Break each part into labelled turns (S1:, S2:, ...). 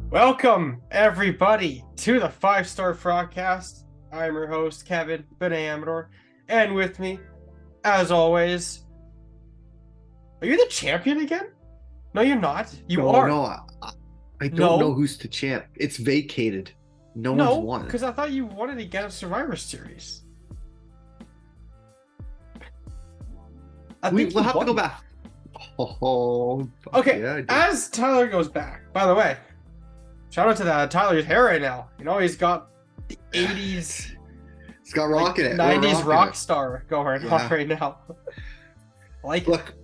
S1: Welcome, everybody, to the 5-Star Frogcast. I'm your host, Kevin Benamador, and with me, as always, are you the champion again? No, you're not. You are.
S2: No, I don't know who's the champ. It's vacated. No one's won.
S1: Because I thought you wanted to get a Survivor Series.
S2: We'll have to go back. Oh,
S1: okay,
S2: yeah,
S1: as Tyler goes back, by the way, shout out to Tyler's hair right now. You know, he's got the 80s.
S2: It's got rock in it.
S1: 90s rock star going on right now.
S2: Look,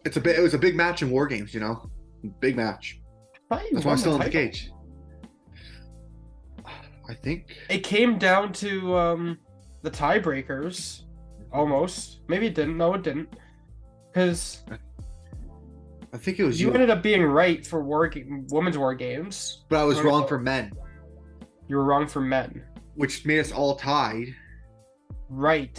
S2: it was a big match in War Games, you know? Big match. That's why I'm still in the cage. I think
S1: it came down to the tiebreakers. Almost. Maybe it didn't. No, it didn't. Because
S2: I think it was
S1: you ended up being right for women's War Games.
S2: But I was wrong for men.
S1: You were wrong for men.
S2: Which made us all tied.
S1: Right.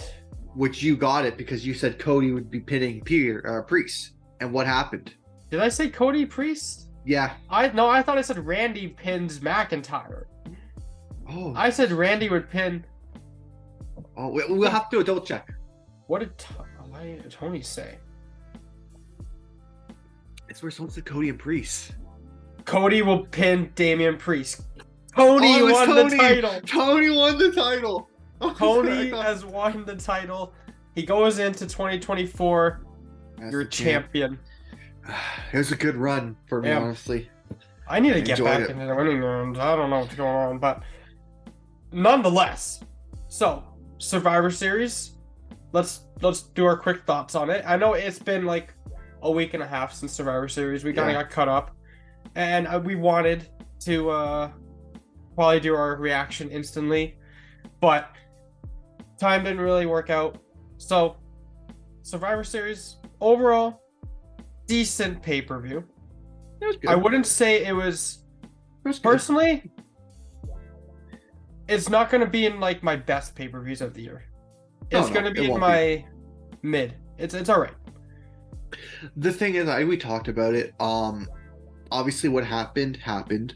S2: Which you got it because you said Cody would be pinning Priest. And what happened?
S1: Did I say Cody Priest?
S2: Yeah.
S1: I thought I said Randy pins McIntyre.
S2: Oh.
S1: I said Randy would pin.
S2: Oh, we'll have to do a double check.
S1: What did Tony say?
S2: It's where someone said Cody and Priest.
S1: Cody will pin Damian Priest. Tony won the title.
S2: Tony won the title.
S1: Tony has won the title. He goes into 2024. You're champion.
S2: It was a good run for me, honestly.
S1: I need to get back into the winning round. I don't know what's going on, but nonetheless. So, Survivor Series. Let's do our quick thoughts on it. I know it's been like a week and a half since Survivor Series. We kind of got caught up, and we wanted to probably do our reaction instantly, but time didn't really work out. So, Survivor Series overall, decent pay-per-view.
S2: It was good.
S1: I wouldn't say it was personally. It's not going to be in like my best pay-per-views of the year. It's going to be in my mid. It's all right.
S2: The thing is, we talked about it. Obviously, what happened.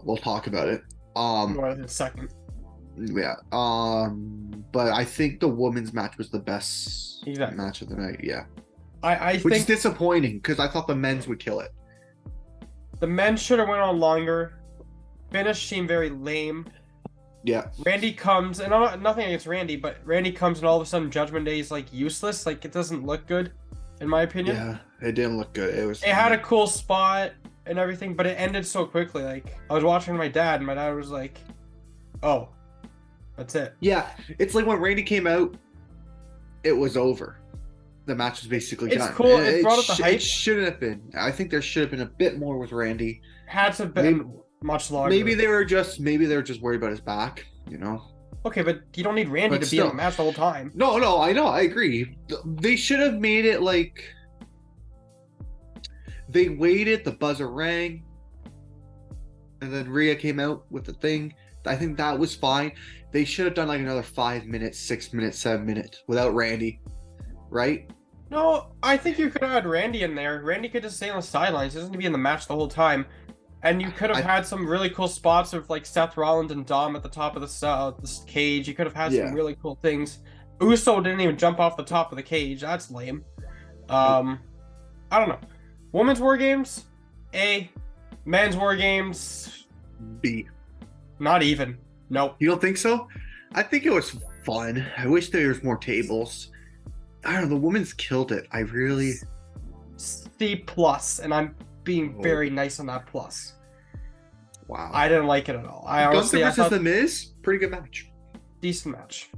S2: We'll talk about it.
S1: In a second.
S2: Yeah. But I think the women's match was the best match of the night. Yeah.
S1: I think
S2: which is disappointing because I thought the men's would kill it.
S1: The men should have went on longer. Finish seemed very lame.
S2: Yeah.
S1: Randy comes, and nothing against Randy, but Randy comes and all of a sudden Judgment Day is like useless. Like it doesn't look good, in my opinion.
S2: Yeah, it didn't look good. It
S1: had a cool spot and everything, but it ended so quickly. Like I was watching my dad, and my dad was like, "Oh, that's it."
S2: Yeah, it's like when Randy came out, it was over. The match was basically done.
S1: It's cool. It brought up the hype.
S2: It shouldn't have been. I think there should have been a bit more with Randy.
S1: Had to have been much longer.
S2: Maybe they were just worried about his back, you know.
S1: Okay, but you don't need Randy to be in the match the whole time.
S2: No, I know, I agree. They should have made it like they waited, the buzzer rang, and then Rhea came out with the thing. I think that was fine. They should have done like another 5 minutes, 6 minutes, 7 minutes without Randy, right?
S1: No, I think you could have had Randy in there. Randy could just stay on the sidelines. He doesn't need to be in the match the whole time. And you could have had some really cool spots with like Seth Rollins and Dom at the top of the cage. You could have had some really cool things. Uso didn't even jump off the top of the cage. That's lame. I don't know. Women's War Games, A. Men's War Games,
S2: B.
S1: Not even. Nope.
S2: You don't think so? I think it was fun. I wish there was more tables. I don't know. The women's killed it. I really.
S1: C+, and I'm being very nice on that plus.
S2: Wow.
S1: I didn't like it at all.
S2: Gunther versus The Miz, pretty good match.
S1: Decent match.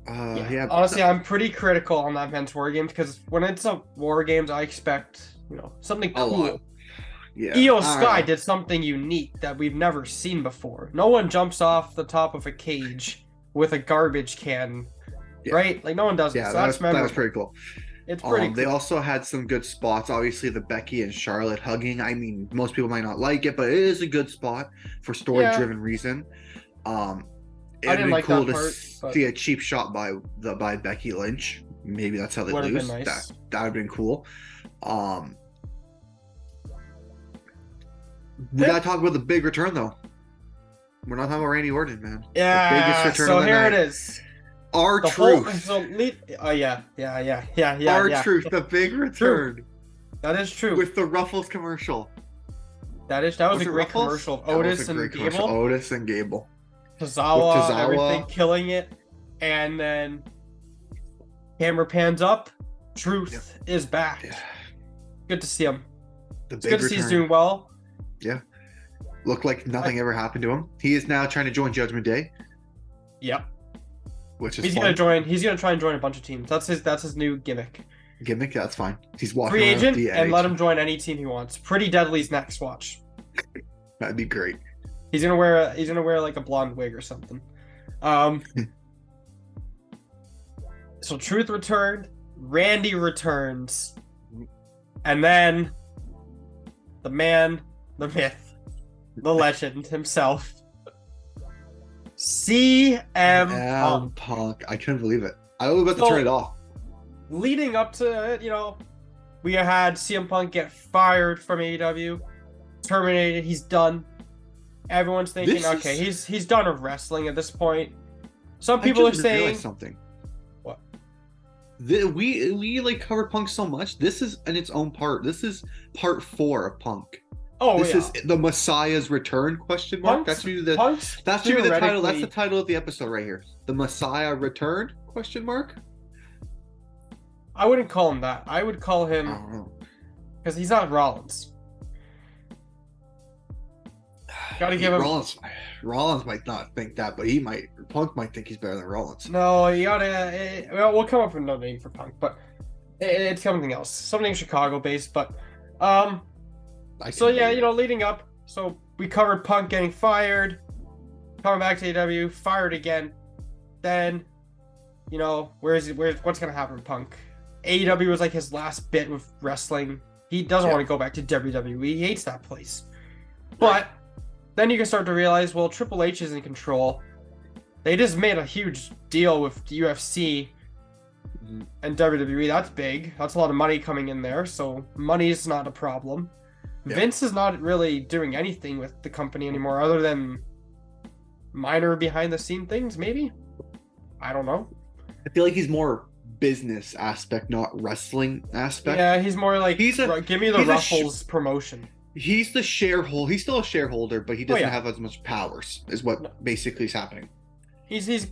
S2: Yeah.
S1: Honestly, I'm pretty critical on that men's War Games because when it's a War Games, I expect something cool.
S2: Yeah.
S1: Io Sky did something unique that we've never seen before. No one jumps off the top of a cage with a garbage can, right? Like no one does.
S2: Yeah,
S1: so
S2: that was pretty cool.
S1: It's pretty cool.
S2: They also had some good spots. Obviously, the Becky and Charlotte hugging. I mean, most people might not like it, but it is a good spot for story-driven reason. It'd be cool to see a cheap shot by Becky Lynch, maybe that's how they
S1: Would have
S2: lose.
S1: been nice.
S2: That would have been cool. We gotta talk about the big return though. We're not talking about Randy Orton, man.
S1: Yeah.
S2: The biggest return
S1: So
S2: of the
S1: here
S2: night.
S1: it is.
S2: R-Truth.
S1: Yeah.
S2: R-Truth, the big return.
S1: That is true.
S2: With the Ruffles commercial.
S1: That was a great
S2: Ruffles?
S1: commercial of
S2: That was
S1: Otis
S2: a
S1: and
S2: great commercial.
S1: Gable.
S2: Otis and Gable.
S1: Tozawa, everything killing it. And then camera pans up. Truth is back.
S2: Yeah.
S1: Good to see him.
S2: It's
S1: good to see he's doing well.
S2: Yeah. Looked like nothing ever happened to him. He is now trying to join Judgment Day.
S1: Yep.
S2: Which is
S1: He's
S2: fun.
S1: gonna join. He's gonna try and join a bunch of teams. That's his new gimmick.
S2: Gimmick, that's fine. He's walking
S1: Free
S2: around
S1: agent
S2: with the
S1: and
S2: edge.
S1: let him join any team he wants. Pretty Deadly's next. Watch.
S2: That'd be great.
S1: He's gonna wear like a blonde wig or something. So Truth returned. Randy returns, and then the man, the myth, the legend himself, CM
S2: Punk. I couldn't believe it. I was about to turn it off.
S1: Leading up to it, we had CM Punk get fired from AEW, terminated. He's done. Everyone's thinking, he's done with wrestling at this point. Some people are saying
S2: something.
S1: What?
S2: We like cover Punk so much. This is in its own part. This is part 4 of Punk.
S1: Oh,
S2: this is the Messiah's return ? That should be the title. That's the title of the episode right here. The Messiah returned ?
S1: I wouldn't call him that. I would call him because he's not Rollins. Gotta give him.
S2: Rollins might not think that, but Punk might think he's better than Rollins.
S1: No, you gotta. We'll come up with no name for Punk, but it's something else, something Chicago based. But leading up, so we covered Punk getting fired, coming back to AEW, fired again. Then, what's gonna happen to Punk? AEW was like his last bit with wrestling. He doesn't want to go back to WWE. He hates that place. But then you can start to realize, well, Triple H is in control. They just made a huge deal with UFC and WWE. That's big. That's a lot of money coming in there. So money is not a problem. Yeah. Vince is not really doing anything with the company anymore other than minor behind the scene things, maybe? I don't know.
S2: I feel like he's more business aspect, not wrestling aspect.
S1: Yeah, he's more like, give me the Ruffles promotion.
S2: He's the shareholder. He's still a shareholder, but he doesn't have as much powers, is what basically is happening.
S1: He's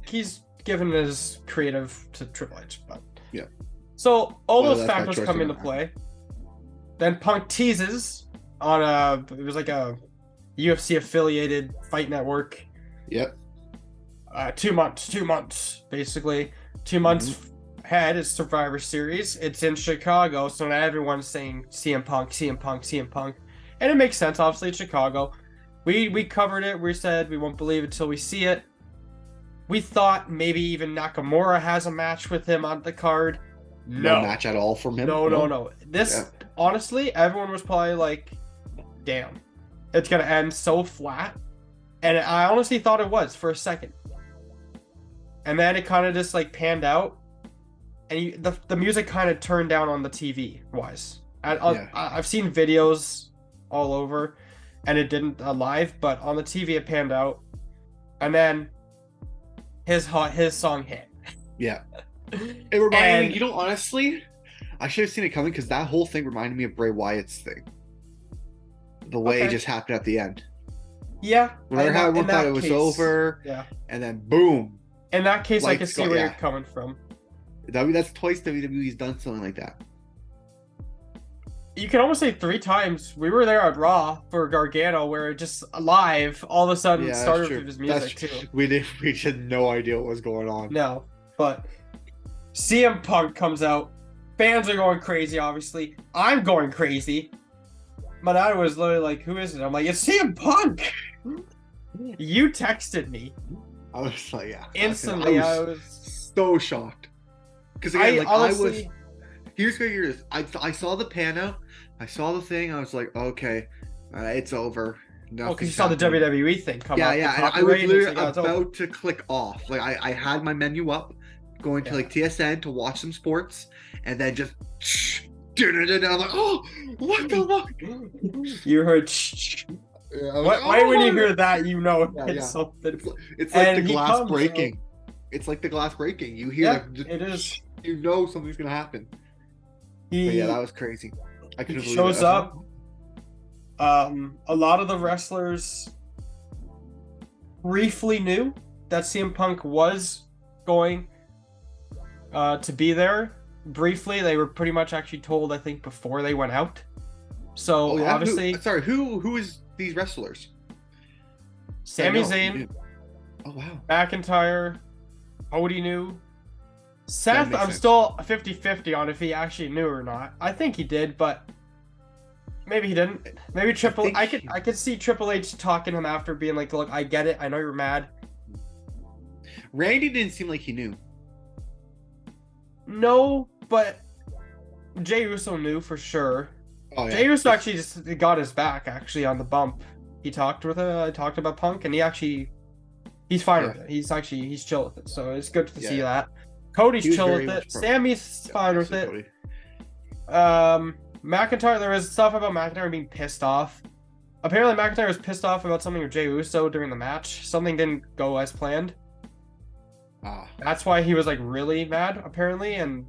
S1: given his creative to Triple H, but
S2: yeah.
S1: So all those factors come into play. Then Punk teases on it was like a UFC affiliated Fight Network.
S2: Yep.
S1: 2 months, basically. 2 months ahead is Survivor Series. It's in Chicago, so now everyone's saying CM Punk. And it makes sense, obviously, it's Chicago. We covered it. We said we won't believe it until we see it. We thought maybe even Nakamura has a match with him on the card. No
S2: match at all from him?
S1: No. Honestly, everyone was probably like, damn, it's going to end so flat. And I honestly thought it was for a second. And then it kind of just like panned out. And the music kind of turned down on the TV wise. I've seen videos all over, and it didn't live, but on the TV it panned out, and then his song hit.
S2: Yeah, it reminded me. Honestly, I should have seen it coming because that whole thing reminded me of Bray Wyatt's thing. The way it just happened at the end.
S1: Yeah,
S2: whenever everyone thought it was over. Yeah, and then boom.
S1: In that case, I can see where you're coming from.
S2: That's twice WWE's done something like that.
S1: You can almost say 3 times. We were there at Raw for Gargano, where it just live all of a sudden started with his music too.
S2: We had no idea what was going on.
S1: No, but CM Punk comes out. Fans are going crazy. Obviously, I'm going crazy. My dad was literally like, "Who is it?" I'm like, "It's CM Punk." You texted me.
S2: I was like, "Yeah."
S1: Instantly, I was
S2: so shocked. Because again, honestly, here's what it is. I saw the pan out. I saw the thing. I was like, okay, it's over.
S1: Because you saw the WWE thing come up.
S2: Yeah. And I was literally about to click off. Like I had my menu up, going to like TSN to watch some sports, and then just. And I'm like, oh, what the fuck?
S1: You heard.
S2: Yeah,
S1: Why when you hear that, you know
S2: Yeah,
S1: it's something.
S2: It's like
S1: And
S2: the
S1: he
S2: glass
S1: comes
S2: breaking.
S1: out.
S2: It's like the glass breaking. You hear
S1: it is.
S2: You know something's gonna happen. But yeah, that was crazy. I couldn't
S1: He
S2: believe
S1: shows
S2: it.
S1: up. A lot of the wrestlers briefly knew that CM Punk was going to be there. Briefly, they were pretty much actually told, I think, before they went out. So obviously,
S2: who is these wrestlers?
S1: Sami Zayn,
S2: oh wow,
S1: McIntyre, Cody knew. Seth, I'm still 50-50 on if he actually knew or not. I think he did, but maybe he didn't. Maybe I could see Triple H talking to him after, being like, "Look, I get it. I know you're mad."
S2: Randy didn't seem like he knew.
S1: No, but Jey Uso knew for sure.
S2: Oh, yeah.
S1: Jey Uso actually just got his back actually on the bump. He talked about Punk, and he's fine with it. He's chill with it. So it's good to see that. Cody's chill with it. Sammy's fine with it.
S2: Cody.
S1: McIntyre, there was stuff about McIntyre being pissed off. Apparently McIntyre was pissed off about something with Jey Uso during the match. Something didn't go as planned. That's why he was like really mad, apparently, and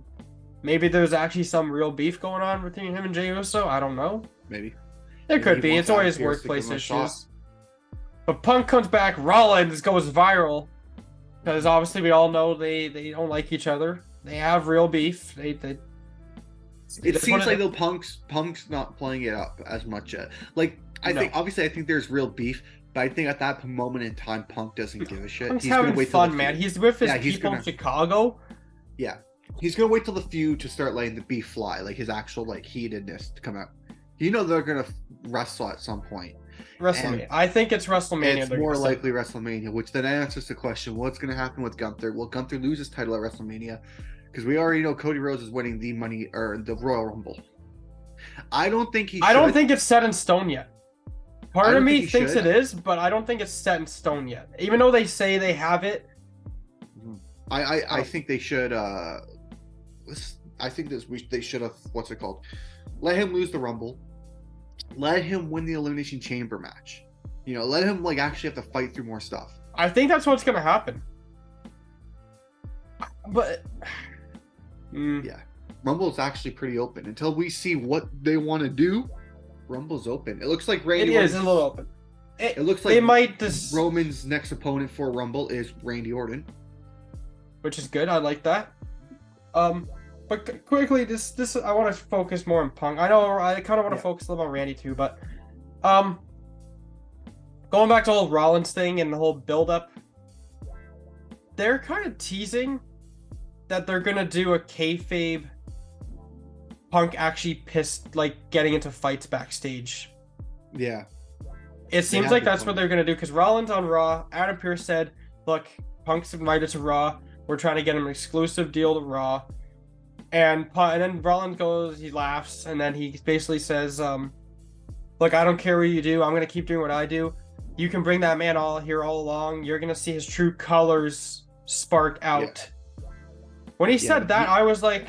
S1: maybe there's actually some real beef going on between him and Jey Uso. I don't know.
S2: Maybe.
S1: There could be. It's always workplace issues. But Punk comes back, Rollins goes viral. Because obviously we all know they don't like each other. They have real beef. It
S2: seems like though Punk's not playing it up as much yet. Like I think there's real beef, but I think at that moment in time, Punk doesn't give a shit.
S1: Punk's having fun, man. He's with his people in Chicago.
S2: Yeah, he's gonna wait till the feud to start letting the beef fly, like his actual like heatedness to come out. You know they're gonna wrestle at some point.
S1: WrestleMania. I think it's WrestleMania.
S2: It's more likely WrestleMania, which then answers the question: what's going to happen with Gunther? Will Gunther lose his title at WrestleMania? Because we already know Cody Rhodes is winning the the Royal Rumble. I don't think he. I
S1: don't think it's set in stone yet. Part of me thinks it is, but I don't think it's set in stone yet. Even though they say they have it.
S2: I think they should. I think they should have. What's it called? Let him lose the Rumble. Let him win the Elimination Chamber match. You know, let him like actually have to fight through more stuff.
S1: I think that's what's gonna happen. But
S2: yeah, Rumble's actually pretty open until we see what they want to do. Rumble's open. It looks like Randy.
S1: It is a little open.
S2: It looks like
S1: they might
S2: Roman's next opponent for Rumble is Randy Orton,
S1: which is good. I like that. But quickly, this I want to focus more on Punk. I know I kind of want to focus a little on Randy too, but going back to the whole Rollins thing and the whole build-up, they're kind of teasing that they're gonna do a kayfabe Punk actually pissed, like getting into fights backstage.
S2: Yeah,
S1: it seems like that's what they're gonna do, because Rollins on Raw, Adam Pearce said, "Look, Punk's invited to Raw. We're trying to get him an exclusive deal to Raw." And then Rollins goes, he laughs, and then he basically says, "Look, I don't care what you do. I'm gonna keep doing what I do. You can bring that man all along. You're gonna see his true colors spark out." Yeah. When he said that, I was like,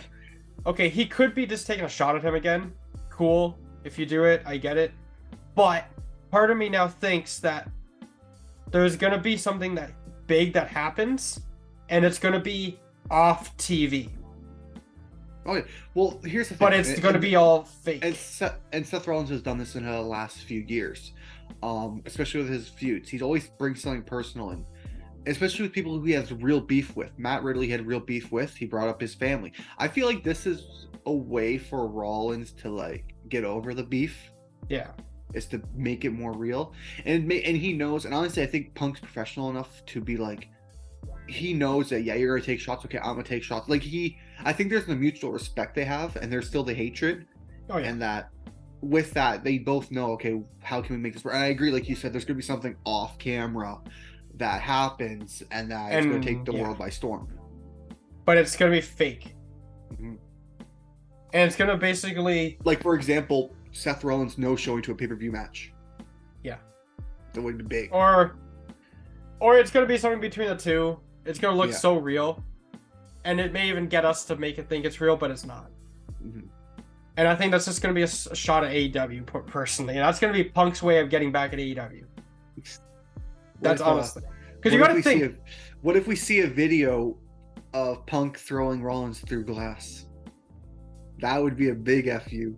S1: okay, he could be just taking a shot at him again. Cool, if you do it, I get it. But part of me now thinks that there's gonna be something that big that happens, and it's gonna be off TV.
S2: Okay, well, here's the thing.
S1: But it's going to be all fake.
S2: And Seth Rollins has done this in the last few years, especially with his feuds. He's always brings something personal in, especially with people who he has real beef with. Matt Ridley had real beef with. He brought up his family. I feel like this is a way for Rollins to like get over the beef.
S1: Yeah,
S2: is to make it more real, and he knows. And honestly, I think Punk's professional enough to be like, he knows that you're gonna take shots. Okay, I'm gonna take shots. Like I think there's the mutual respect they have, and there's still the hatred.
S1: Oh yeah.
S2: And that with that, they both know, okay, how can we make this work? And I agree, like you said, there's gonna be something off camera that happens, and that it's gonna take the world by storm.
S1: But it's gonna be fake. Mm-hmm. And it's gonna basically,
S2: like, for example, Seth Rollins no showing to a pay-per-view match.
S1: Yeah.
S2: That would be big.
S1: Or it's gonna be something between the two. It's gonna look so real. and it may even get us to make it think it's real, but it's not.
S2: Mhm.
S1: And I think that's just going to be a shot at AEW, personally. And that's going to be Punk's way of getting back at AEW. That's honestly. Because you got to think.
S2: What if we see a video of Punk throwing Rollins through glass? That would be a big FU.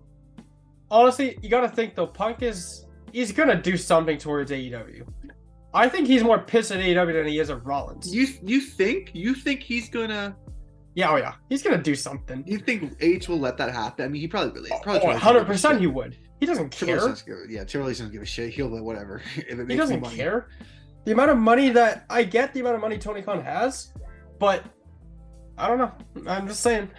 S1: Honestly, you got to think, though. He's going to do something towards AEW. I think he's more pissed at AEW than he is at Rollins.
S2: You think? You think he's going to...
S1: Yeah, oh yeah. He's going to do something.
S2: You think H will let that happen? I mean, he probably really...
S1: 100% he would. He doesn't care.
S2: Triple H doesn't give a shit. He'll do whatever.
S1: He doesn't care. The amount of money that... I get the amount of money Tony Khan has, but... I don't know. I'm just saying...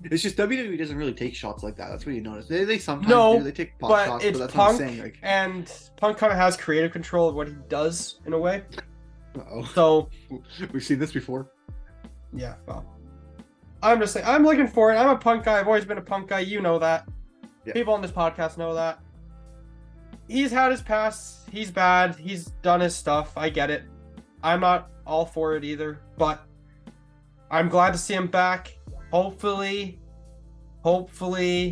S2: It's just WWE doesn't really take shots like that. That's what you notice. They sometimes do. They take pot shots,
S1: but that's Punk, what I'm saying. Like... And Punk kind of has creative control of what he does, in a way.
S2: Uh-oh.
S1: So...
S2: We've seen this before.
S1: Yeah, well... I'm just saying, I'm looking for it. I'm a Punk guy. I've always been a Punk guy. You know that. Yeah. People on this podcast know that. He's had his past. He's bad. He's done his stuff. I get it. I'm not all for it either, but I'm glad to see him back. Hopefully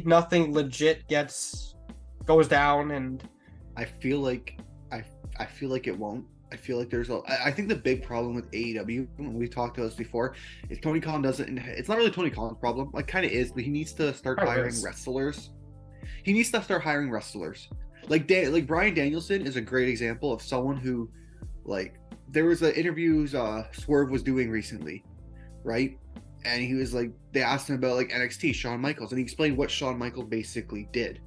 S1: nothing legit goes down, and
S2: I feel like it won't. I feel like I think the big problem with AEW, when we talked about this before, is Tony Khan doesn't. It's not really Tony Khan's problem. Like, kind of is, but he needs to start hiring wrestlers. He needs to start hiring wrestlers. Like Bryan Danielson is a great example of someone who, like, there was an interview Swerve was doing recently, right? And he was like, they asked him about like NXT, Shawn Michaels, and he explained what Shawn Michaels basically did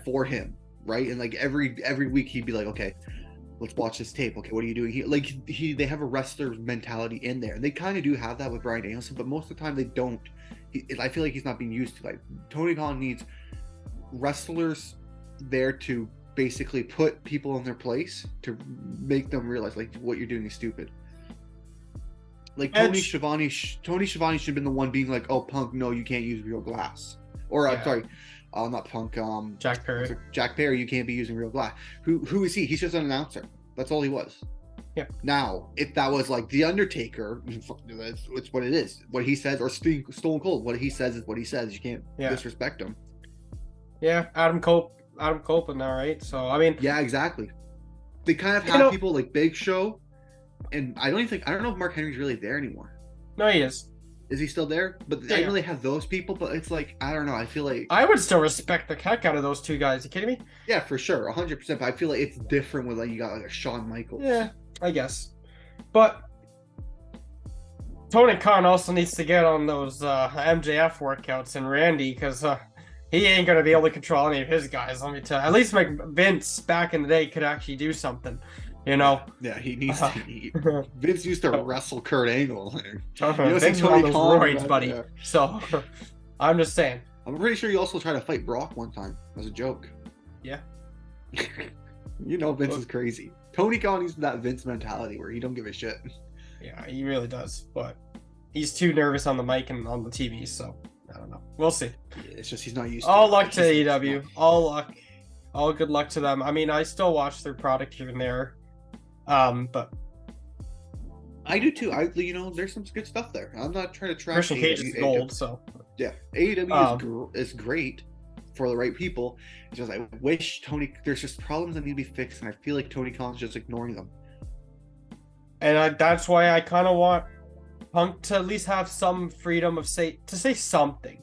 S2: for him, right? And like every week he'd be like, okay, let's watch this tape. Okay, what are you doing here? Like they have a wrestler mentality in there, and they kind of do have that with Bryan Danielson, but most of the time they don't. I feel like he's not being used to. Like, Tony Khan needs wrestlers there to basically put people in their place, to make them realize like what you're doing is stupid. Like Tony Schiavone should have been the one being like, "Oh, Punk, no, you can't use real glass." Or sorry, not Punk.
S1: Jack Perry.
S2: Jack Perry, you can't be using real glass. Who is he? He's just an announcer. That's all he was.
S1: Yeah.
S2: Now, if that was like The Undertaker, it's what it is. What he says, or Stone Cold, what he says is what he says. You can't disrespect him.
S1: Yeah, Adam Copeland now, right? So I mean,
S2: yeah, exactly. They kind of have people like Big Show, and I don't know if Mark Henry's really there anymore.
S1: No, he is.
S2: Is he still there? But I really have those people, but it's like, I don't know. I feel like
S1: I would still respect the heck out of those two guys. You kidding me?
S2: Yeah, for sure, 100%. But I feel like it's different when like you got like a Shawn Michaels.
S1: Yeah, I guess. But Tony Khan also needs to get on those MJF workouts and Randy, because he ain't gonna be able to control any of his guys. Let me tell you. At least like Vince back in the day could actually do something. You know?
S2: Yeah, he needs to. Vince used to wrestle Kurt Angle.
S1: Vince was on those roids, buddy. Yeah. So, I'm just saying.
S2: I'm pretty sure he also tried to fight Brock one time as a joke.
S1: Yeah.
S2: You know Vince is crazy. Tony Khan needs that Vince mentality where he don't give a shit.
S1: Yeah, he really does. But he's too nervous on the mic and on the TV, so I don't know. We'll see.
S2: Yeah, it's just he's not used
S1: to it. All luck to AEW. All luck. All good luck to them. I mean, I still watch their product here and there. But
S2: I do too. There's some good stuff there. I'm not trying to trash
S1: Christian Cage is gold, so
S2: yeah, AEW is great for the right people. It's just I wish there's just problems that need to be fixed, and I feel like Tony Khan's just ignoring them.
S1: And that's why I kind of want Punk to at least have some freedom of say something.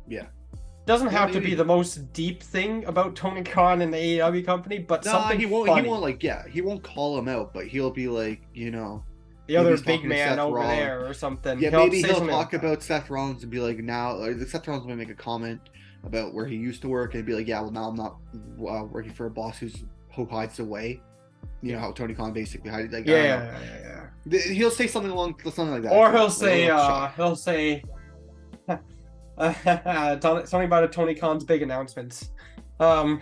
S2: Yeah.
S1: Doesn't have to be the most deep thing about Tony Khan and the AEW company, but something funny.
S2: He won't call him out, but he'll be like,
S1: the other big man over there or something.
S2: Yeah, maybe he'll talk about Seth Rollins and be like, Seth Rollins will make a comment about where he used to work and be like, yeah, well, now I'm not working for a boss who hides away. You know how Tony Khan basically hides. Like,
S1: yeah.
S2: He'll say something like that.
S1: Or he'll say something about Tony Khan's big announcements.
S2: That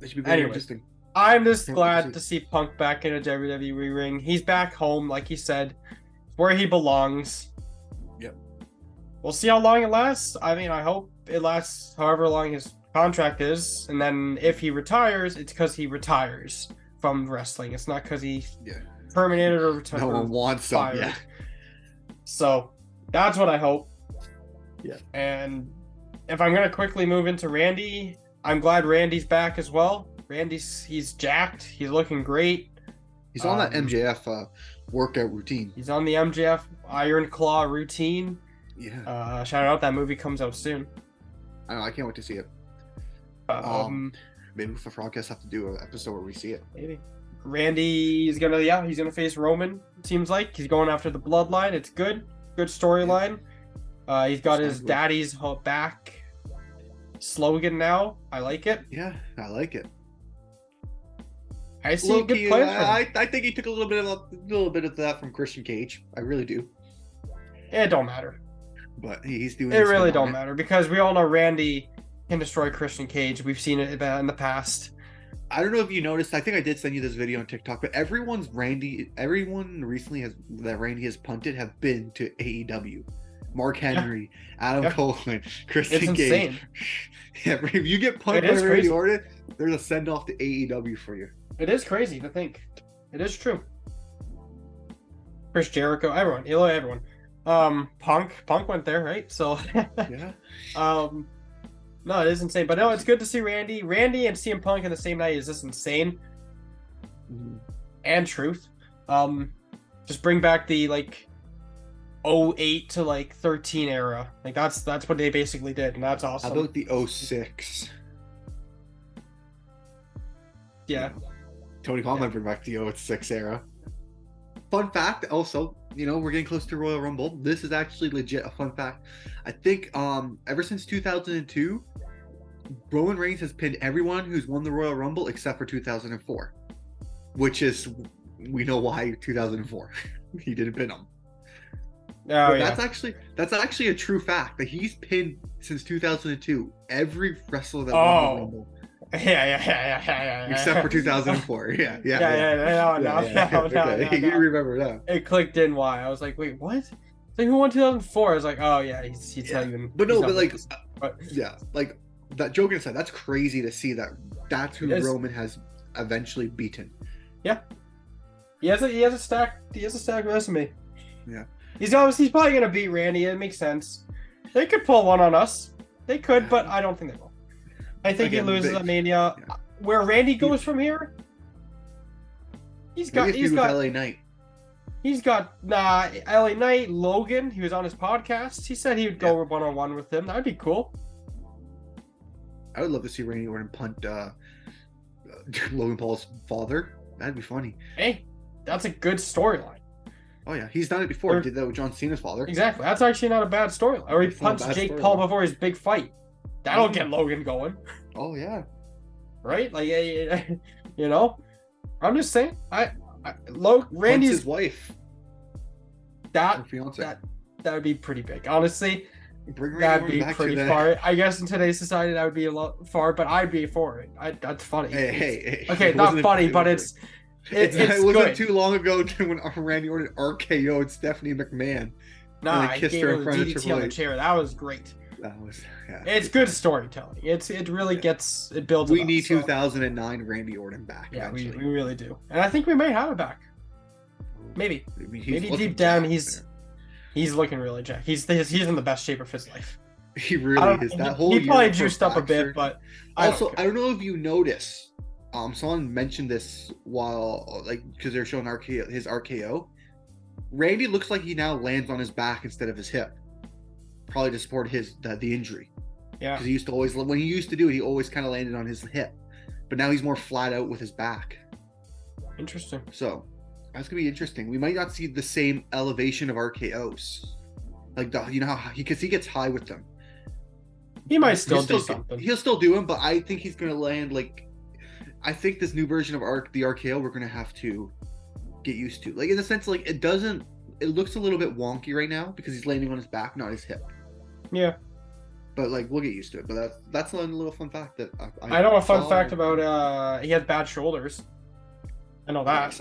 S2: should be very interesting.
S1: I'm just glad to see Punk back in a WWE ring. He's back home, like he said, where he belongs.
S2: Yep.
S1: We'll see how long it lasts. I mean, I hope it lasts however long his contract is, and then if he retires, it's because he retires from wrestling. It's not because he terminated or retired.
S2: No one wants him. Yeah.
S1: So that's what I hope.
S2: Yeah.
S1: And if I'm gonna quickly move into Randy, I'm glad Randy's back as well. He's jacked. He's looking great.
S2: He's on that MJF workout routine.
S1: He's on the MJF Iron Claw routine.
S2: Yeah.
S1: Shout out, that movie comes out soon.
S2: I know. I can't wait to see it. Maybe for Frogcast have to do an episode where we see it.
S1: Maybe. Randy's gonna face Roman. It seems like he's going after the bloodline. It's good storyline. He's got his daddy's back slogan now. I like it.
S2: Yeah, I like it.
S1: I see good plans for him.
S2: I think he took a little bit of that from Christian Cage. I really do.
S1: It don't matter.
S2: But he's doing.
S1: It really don't matter because we all know Randy can destroy Christian Cage. We've seen it in the past.
S2: I don't know if you noticed. I think I did send you this video on TikTok, but everyone recently Randy has punted have been to AEW. Mark Henry, Adam Copeland, Christian Cage.
S1: Insane.
S2: Yeah, if you get punted by Randy Orton, there's a send off to AEW for you.
S1: It is crazy to think. It is true. Chris Jericho, everyone. Punk went there, right? So
S2: yeah.
S1: No, it is insane. But no, it's good to see Randy. Randy and CM Punk in the same night is just insane. And truth. Just bring back the 08 to 13 era. That's what they basically did, and that's awesome.
S2: How about the 06?
S1: Yeah.
S2: Tony Khan might bring back the 06 era. Fun fact, also, we're getting close to Royal Rumble. This is actually legit a fun fact. I think ever since 2002, Roman Reigns has pinned everyone who's won the Royal Rumble except for 2004, which is, we know why 2004. He didn't pin them.
S1: Oh,
S2: That's actually a true fact that he's pinned since 2002 every wrestler that won the Rumble.
S1: Yeah.
S2: Except for 2004. Yeah.
S1: No.
S2: You remember that.
S1: It clicked in why. I was like, wait, what? It's like, who won 2004? I was like, oh yeah, he's not even.
S2: But that joking aside, that's crazy to see that's who Roman has eventually beaten.
S1: Yeah. He has a stacked resume.
S2: Yeah.
S1: He's probably gonna beat Randy. It makes sense. They could pull one on us. They could, but I don't think they will. I think he loses at Mania. Yeah. Where Randy goes from here, he's got
S2: LA Knight.
S1: He's got LA Knight, Logan. He was on his podcast. He said he would go one-on-one with him. That'd be cool.
S2: I would love to see Randy Orton punt Logan Paul's father. That'd be funny.
S1: Hey, that's a good storyline.
S2: Oh yeah, he's done it before. He did that with John Cena's father.
S1: Exactly. That's actually not a bad storyline. Or he punched Jake Paul before his big fight. That'll get Logan going.
S2: Oh yeah.
S1: Right? I'm just saying. Randy's
S2: his wife.
S1: That would be pretty big. Honestly, that'd be pretty far. I guess in today's society that would be a lot far, but I'd be for it. That's funny.
S2: Hey.
S1: Okay, not funny, but it wasn't
S2: good. Too long ago when Randy Orton RKO'd Stephanie McMahon.
S1: Nah, I gave her the DDT on the chair. That was great. It's good storytelling. It really builds.
S2: We need 2009 Randy Orton back.
S1: Yeah, we really do, and I think we may have it back. Maybe deep down he's looking really jacked. He's in the best shape of his life.
S2: He really is.
S1: He probably juiced up a bit, but
S2: I don't know if you notice. Someone mentioned this while because they're showing his RKO. Randy looks like he now lands on his back instead of his hip. Probably to support the injury.
S1: Yeah.
S2: Because he used to do it, he always kind of landed on his hip. But now he's more flat out with his back.
S1: Interesting.
S2: So that's gonna be interesting. We might not see the same elevation of RKOs. Because he gets high with them.
S1: He might still do something.
S2: He'll still do them, but I think he's gonna land I think this new version of the RKO we're gonna have to get used to. In the sense it looks a little bit wonky right now because he's landing on his back, not his hip.
S1: Yeah.
S2: But we'll get used to it. But that's a little fun fact that
S1: I know a fun fact about he had bad shoulders. I know that.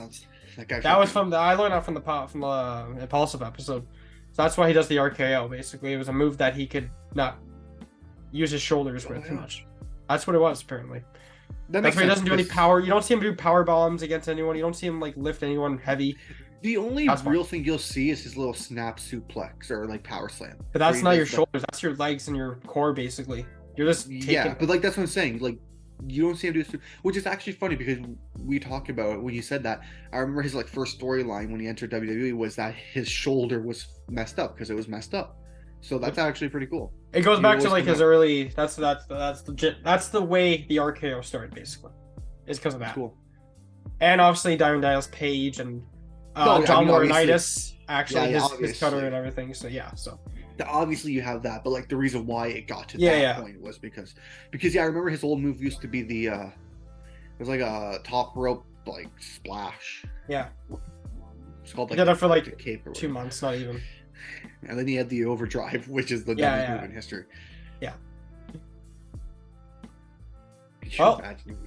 S1: That was I learned that from the Impulsive episode. So that's why he does the RKO. Basically, it was a move that he could not use his shoulders with much. That's what it was apparently. That's why he doesn't do any power. You don't see him do power bombs against anyone. You don't see him lift anyone heavy.
S2: The only
S1: That's
S2: real
S1: fine.
S2: thing you'll see is his little snap suplex or like power slam.
S1: But
S2: where
S1: that's
S2: he
S1: not your
S2: does, like-
S1: shoulders. That's your legs and your core, basically. You're just
S2: Yeah,
S1: taking.
S2: but like that's what I'm saying. Like you don't see him do this, which is actually funny because we talked about it when you said that. I remember his like first storyline when he entered WWE was that his shoulder was messed up because it was messed up. So that's actually pretty cool.
S1: It goes
S2: He
S1: back to
S2: always
S1: like
S2: come
S1: his
S2: out.
S1: early. That's legit. That's the way the RKO started, basically. Is because of that.
S2: Cool.
S1: And obviously Diamond Dallas Page and
S2: No,
S1: John
S2: I mean,
S1: Laurinaitis, actually
S2: Yeah,
S1: his cutter
S2: obviously.
S1: and everything. So yeah, so
S2: Obviously you have that, but like the reason why it got to
S1: Yeah,
S2: that
S1: yeah.
S2: point was because yeah, I remember his old move used to be the it was like a top rope like splash.
S1: yeah,
S2: It's called
S1: he
S2: like
S1: did it for
S2: the
S1: like
S2: cape or
S1: 2
S2: whatever.
S1: months, not even.
S2: And then he had the overdrive, which is the
S1: Yeah,
S2: dumbest
S1: yeah.
S2: move in history.
S1: Yeah.
S2: Could you
S1: Well-
S2: imagine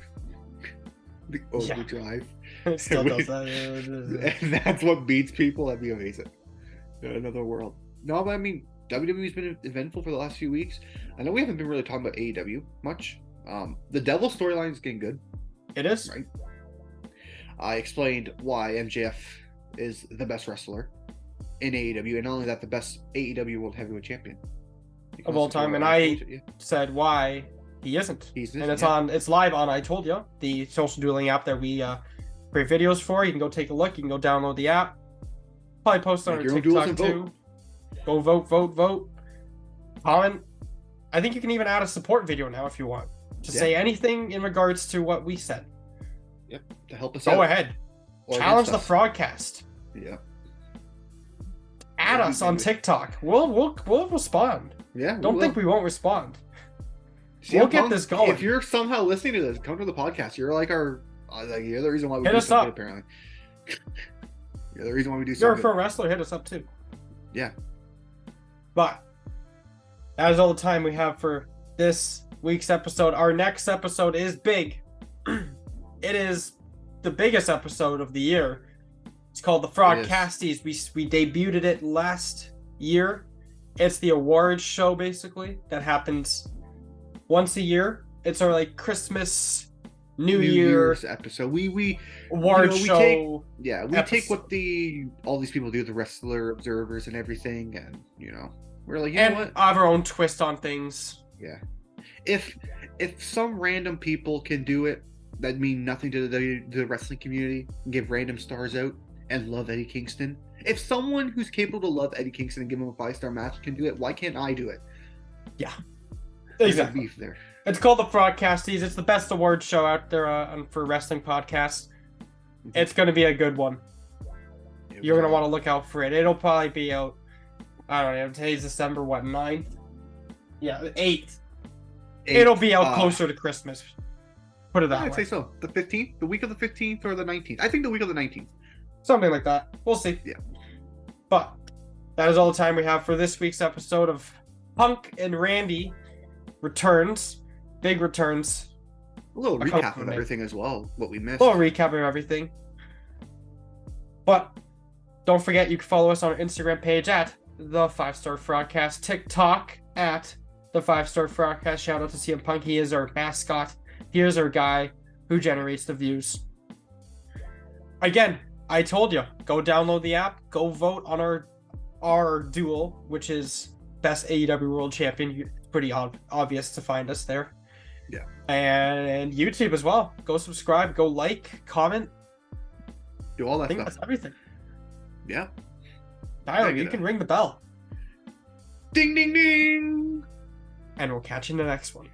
S2: the
S1: Yeah.
S2: overdrive?
S1: It still does that.
S2: And that's what beats people. That'd be amazing. Another world. No, but I mean, WWE's been eventful for the last few weeks. I know we haven't been really talking about AEW much. The Devil storyline is getting good.
S1: It is.
S2: Right. I explained why MJF is the best wrestler in AEW, and not only that, the best AEW World Heavyweight Champion
S1: Of all time, and said why he isn't. And it's live on I Told You, the social dueling app that we create videos for. You can go take a look. You can go download the app. Probably post on our
S2: Make your own duels
S1: TikTok
S2: and
S1: too. Go vote. Comment. I think you can even add a support video now if you want to say anything in regards to what we said.
S2: Yep, to help us out.
S1: Go ahead.
S2: Or
S1: Challenge the
S2: against
S1: Frogcast.
S2: Yeah.
S1: Add
S2: Yeah,
S1: us on TikTok. We'll respond.
S2: Yeah.
S1: Don't think we won't respond.
S2: CM
S1: we'll get
S2: Punk,
S1: this going.
S2: If you're somehow listening to this, come to the podcast. You're like our, like, you're the reason why we
S1: Hit
S2: do
S1: us
S2: something,
S1: up.
S2: apparently. You're the reason why we do
S1: If you're a
S2: something.
S1: pro wrestler, hit us up too.
S2: Yeah.
S1: But that is all the time we have for this week's episode. Our next episode is big. It is the biggest episode of the year. It's called the Frogcasties. We debuted it last year. It's the awards show basically that happens once a year. It's our like Christmas, New Year's
S2: episode. We
S1: award show.
S2: we take
S1: episode.
S2: what all these people do, the wrestler observers and everything, and we're like, you
S1: and
S2: know what?
S1: have our own twist on things.
S2: Yeah. If some random people can do it that mean nothing to the wrestling community and give random stars out and love Eddie Kingston, if someone who's capable to love Eddie Kingston and give him a 5-star match can do it, why can't I do it?
S1: Yeah.
S2: There's a
S1: Exactly.
S2: beef there.
S1: It's called the Frogcasties. It's the best award show out there for wrestling podcasts. It's going to be a good one. You're going to want to look out for it. It'll probably be out, I don't know, today's December, 9th? Yeah, 8th. It'll be out closer to Christmas. Put it that
S2: I'd
S1: way.
S2: say so. The 15th? The week of the 15th or the 19th? I think the week of the 19th.
S1: Something like that. We'll see.
S2: Yeah.
S1: But that is all the time we have for this week's episode of Punk and Randy Returns. Big returns.
S2: A little
S1: A
S2: recap
S1: couple
S2: of
S1: of
S2: everything as well, what we missed.
S1: A little recap of everything. But don't forget, you can follow us on our Instagram page at the 5-Star Frogcast, TikTok at the 5-Star Frogcast. Shout out to CM Punk. He is our mascot. He is our guy who generates the views. Again, I told you, go download the app, go vote on our duel, which is best AEW World Champion. It's pretty obvious to find us there.
S2: Yeah.
S1: And YouTube as well. Go subscribe, go like, comment.
S2: Do all
S1: I
S2: that
S1: think
S2: stuff.
S1: that's everything.
S2: Yeah.
S1: Tyler,
S2: Thank
S1: you
S2: you.
S1: can ring the bell.
S2: Ding, ding, ding.
S1: And we'll catch you in the next one.